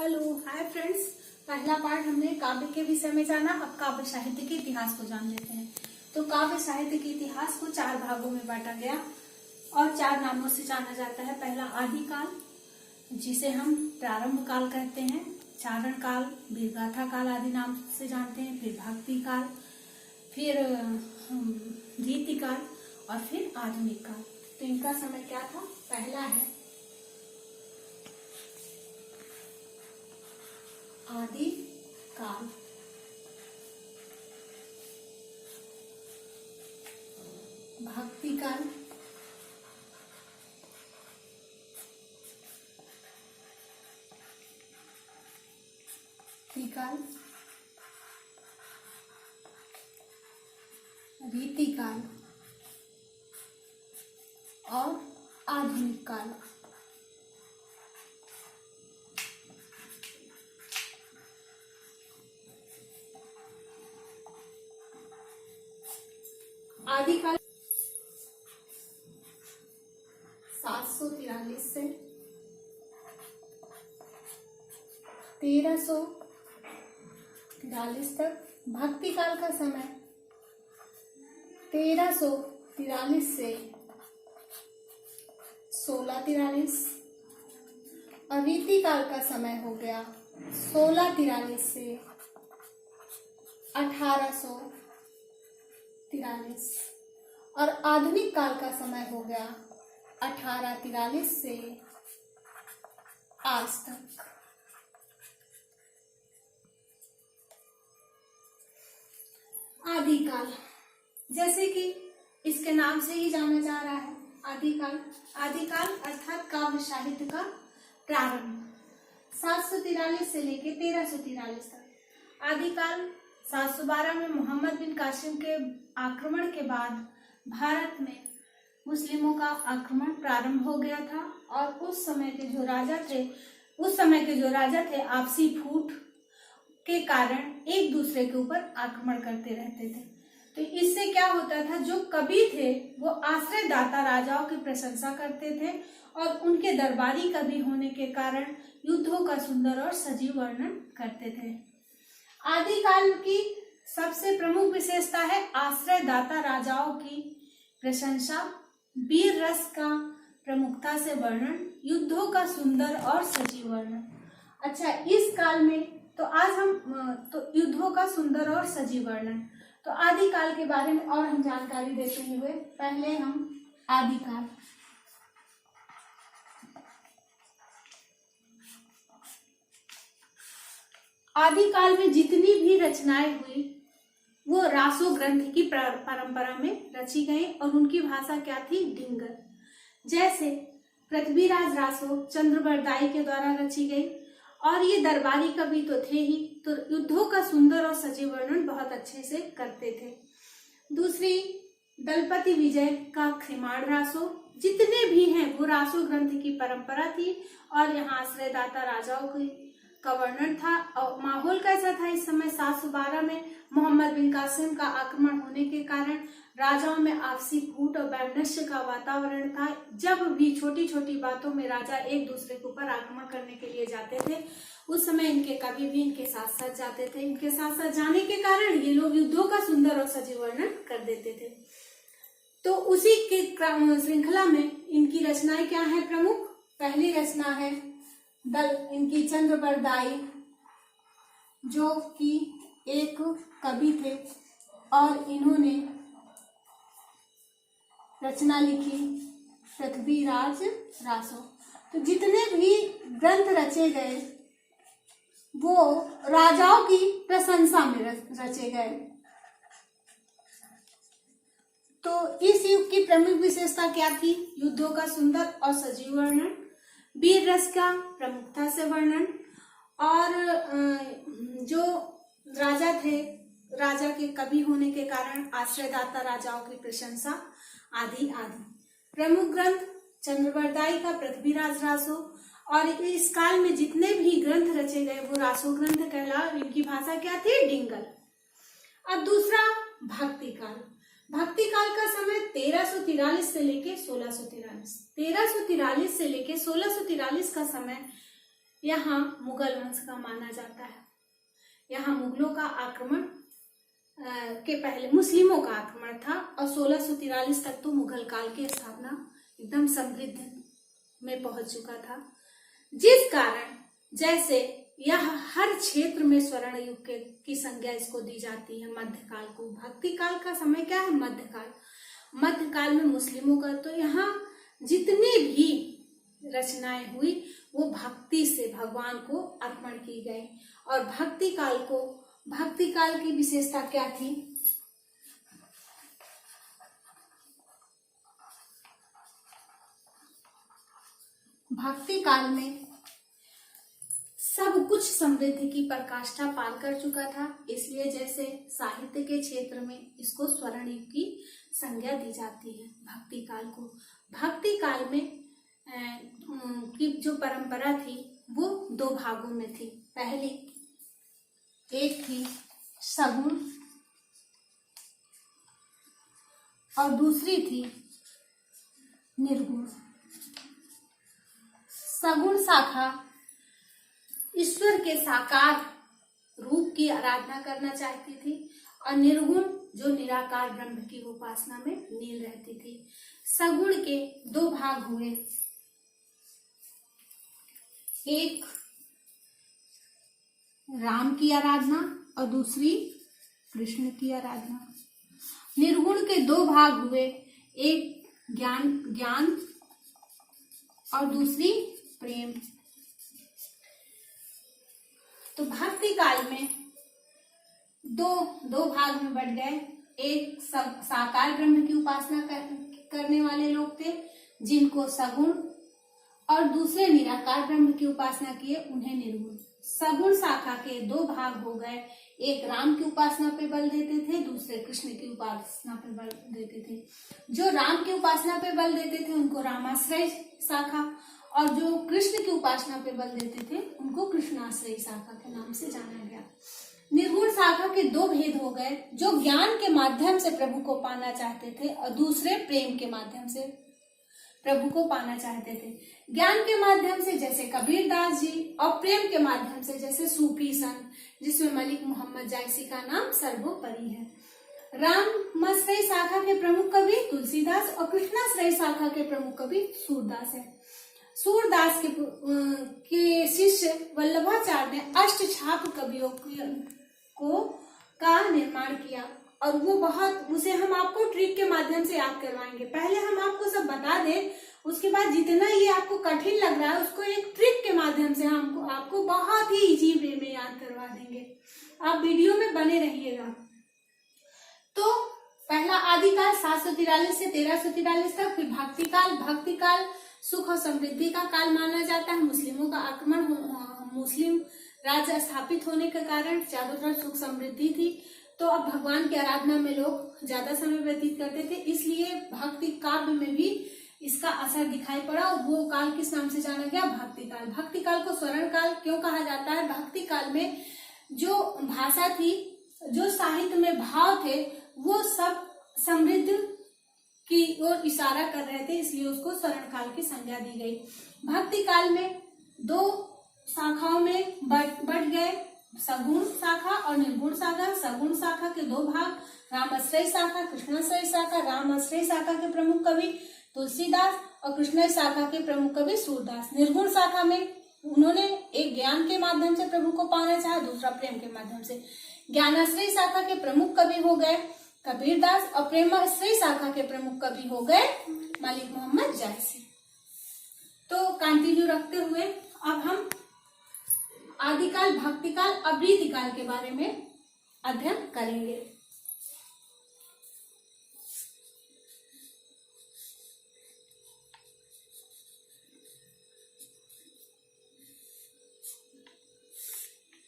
Hello hi friends. पहला part हमने काव्य के विषय में जाना। अब काव्य साहित्य के इतिहास को जान लेते हैं। तो काव्य साहित्य के इतिहास को 4 भागों में बांटा गया और 4 नामों से जाना जाता है। पहला आदिकाल, जिसे हम प्रारंभ काल कहते हैं, चारण काल, वीरगाथा काल आदि नाम से जानते हैं, फिर भक्ति काल, फिर रीति काल और फिर आधुनिक काल। तो इनका समय क्या था? पहला है आदि काल, भक्ति काल, काल, रीति काल और आधुनिक काल। आदिकाल 743 से 1343 तक। भक्ति काल का समय 1343 से 1643 और रीति काल का समय हो गया 1643 से 1843 और आधुनिक काल का समय हो गया 1843 से आज तक। आदिकाल, जैसे कि इसके नाम से ही जाना जा रहा है, आदिकाल। आदिकाल अर्थात काव्य साहित्य का प्रारंभ 743 से लेकर 1343 तक। आदिकाल 712 में मोहम्मद बिन कासिम के आक्रमण के बाद भारत में मुस्लिमों का आक्रमण प्रारंभ हो गया था और उस समय के जो राजा थे आपसी फूट के कारण एक दूसरे के ऊपर आक्रमण करते रहते थे। तो इससे क्या होता था, जो कवि थे वो आश्रयदाता राजाओं की प्रशंसा करते थे और उनके दरबारी कवि होने के कारण युद्धों का सुंदर और सजीव वर्णन करते थे। आदिकाल की सबसे प्रमुख विशेषता है आश्रयदाता राजाओं की प्रशंसा, वीर रस का प्रमुखता से वर्णन, युद्धों का सुंदर और सजीव वर्णन। अच्छा, इस काल में तो आज हम युद्धों का सुंदर और सजीव वर्णन। तो आदिकाल के बारे में और हम जानकारी देते हुए पहले हम आदिकाल। आदिकाल में जितनी भी रचनाएं हुई वो रासो ग्रंथ की परंपरा में रची गई और उनकी भाषा क्या थी? डिंगल। जैसे पृथ्वीराज रासो चंद्रबरदाई के द्वारा रची गई और ये दरबारी कवि तो थे ही, तो युद्धों का सुंदर और सजीव वर्णन बहुत अच्छे से करते थे। दूसरी दलपति विजय का खिमाड़ रासो, जितने भी हैं वो रासो ग्रंथ की परंपरा थी और यहाँ आश्रयदाता राजाओं का वर्णन था। और माहौल कैसा था इस समय? 712 में मोहम्मद बिन कासिम का आक्रमण होने के कारण राजाओं में आपसी फूट और वैमनस्य का वातावरण था। जब भी छोटी छोटी बातों में राजा एक दूसरे के ऊपर आक्रमण करने के लिए जाते थे, उस समय इनके कवि भी इनके साथ साथ जाते थे। इनके साथ साथ जाने के कारण ये लोग युद्धों का सुंदर और सजीव वर्णन कर देते थे। तो उसी के श्रृंखला में इनकी रचनाएं क्या है प्रमुख? पहली रचना है इनकी चंद्रबरदाई, जो कि एक कवि थे और इन्होंने रचना लिखी पृथ्वीराज रासो। तो जितने भी ग्रंथ रचे गए वो राजाओं की प्रशंसा में रचे गए। तो इस युग की प्रमुख विशेषता क्या थी? युद्धों का सुंदर और सजीव वर्णन, वीर रस का प्रमुखता से वर्णन और जो राजा थे, राजा के कवि होने के कारण आश्रयदाता राजाओं की प्रशंसा आदि आदि। प्रमुख ग्रंथ चंद्रबरदाई का पृथ्वीराज रासो और इस काल में जितने भी ग्रंथ रचे गए वो रासो ग्रंथ कहला। इनकी भाषा क्या थी? डिंगल। अब दूसरा भक्ति काल। भक्ति काल का समय 1343 से लेके 1643। 1343 से लेके 1643 का समय यहाँ मुगल वंश का माना जाता है। यहाँ मुगलों का आक्रमण के पहले मुस्लिमों का आक्रमण था और 1643 तक तो मुगल काल की स्थापना एकदम समृद्ध में पहुंच चुका था, जिस कारण जैसे यह हर क्षेत्र में स्वर्ण युग की संज्ञा इसको दी जाती है। मध्यकाल को, भक्ति काल का समय क्या है? मध्यकाल। मध्यकाल में मुस्लिमों का तो यहाँ जितनी भी रचनाएं हुई वो भक्ति से भगवान को अर्पण की गई। और भक्ति काल की विशेषता क्या थी? भक्ति काल में सब कुछ समृद्धि की पराकाष्ठा पार कर चुका था, इसलिए जैसे साहित्य के क्षेत्र में इसको स्वर्ण युग की संज्ञा दी जाती है भक्ति काल को। भक्ति काल में की जो परंपरा थी वो 2 भागों में थी। पहली एक थी सगुण और दूसरी थी निर्गुण। सगुण शाखा ईश्वर के साकार रूप की आराधना करना चाहती थी और निर्गुण जो निराकार ब्रह्म की उपासना में लीन रहती थी। सगुण के 2 भाग हुए, एक राम की आराधना और दूसरी कृष्ण की आराधना। निर्गुण के 2 भाग हुए, एक ज्ञान और दूसरी प्रेम। तो भक्ति काल में दो भाग में बढ़ गए। एक साकार ब्रह्म की उपासना करने वाले लोग थे जिनको सगुण, और दूसरे निराकार ब्रह्म की उपासना किए उन्हें निर्गुण। सगुण शाखा के 2 भाग हो गए, एक राम की उपासना पे बल देते थे, दूसरे कृष्ण की उपासना पे बल देते थे। जो राम की उपासना पे बल देते थे उनको रामाश्रय शाखा, और जो कृष्ण की उपासना पे बल देते थे उनको कृष्णाश्रय शाखा के नाम से जाना गया। निर्गुण शाखा के 2 भेद हो गए, जो ज्ञान के माध्यम से प्रभु को पाना चाहते थे और दूसरे प्रेम के माध्यम से प्रभु को पाना चाहते थे। ज्ञान के माध्यम से जैसे कबीरदास जी और प्रेम के माध्यम से जैसे सूफी संत, जिसमें मलिक मोहम्मद जायसी का नाम सर्वोपरि है। रामाश्रय शाखा के प्रमुख कवि तुलसीदास और कृष्णाश्रय शाखा के प्रमुख कवि सूरदास है। सूरदास के शिष्य वल्लभाचार्य ने अष्टछाप कवियों का निर्माण किया और वो उसे हम आपको ट्रिक के माध्यम से याद करवाएंगे। पहले हम आपको सब बता दें, उसके बाद जितना ये आपको कठिन लग रहा है उसको एक ट्रिक के माध्यम से हम आपको बहुत ही इजी वे में याद करवा देंगे। आप वीडियो में बने रहिएगा। तो पहला आदिकाल 743 से 1343 तक, फिर भक्ति काल सुख और समृद्धि का काल माना जाता है। मुस्लिमों का आक्रमण, मुस्लिम राज्य स्थापित होने के कारण चारों तरफ सुख समृद्धि थी, तो अब भगवान की आराधना में लोग ज्यादा समय व्यतीत करते थे, इसलिए भक्ति काव्य में भी इसका असर दिखाई पड़ा। वो काल किस नाम से जाना गया? भक्ति काल। भक्ति काल को स्वर्ण काल क्यों कहा जाता है? भक्ति काल में जो भाषा थी, जो साहित्य में भाव थे, वो सब समृद्ध की ओर इशारा कर रहे थे, इसलिए उसको स्वर्ण काल की संज्ञा दी गई। भक्ति काल में 2 शाखाओं में बढ़ गए, सगुण शाखा और निर्गुण शाखा। सगुण शाखा के 2 भाग, रामाश्रय शाखा, कृष्णाश्रय शाखा। रामाश्रय शाखा के प्रमुख कवि तुलसीदास और कृष्ण शाखा के प्रमुख कवि सूरदास। निर्गुण शाखा में उन्होंने एक ज्ञान के माध्यम से प्रभु को पाना चाहा, दूसरा प्रेम के माध्यम से। ज्ञानाश्रय शाखा के प्रमुख कवि हो गए कबीरदास और प्रेमाश्रय शाखा के प्रमुख कवि हो गए मलिक मोहम्मद जायसी। तो कंटिन्यू रखते हुए अब हम आदिकाल, भक्तिकाल और वृत्तिकाल के बारे में अध्ययन करेंगे।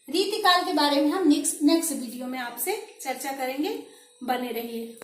रीतिकाल के बारे में हम नेक्स्ट वीडियो में आपसे चर्चा करेंगे। बने रहिए।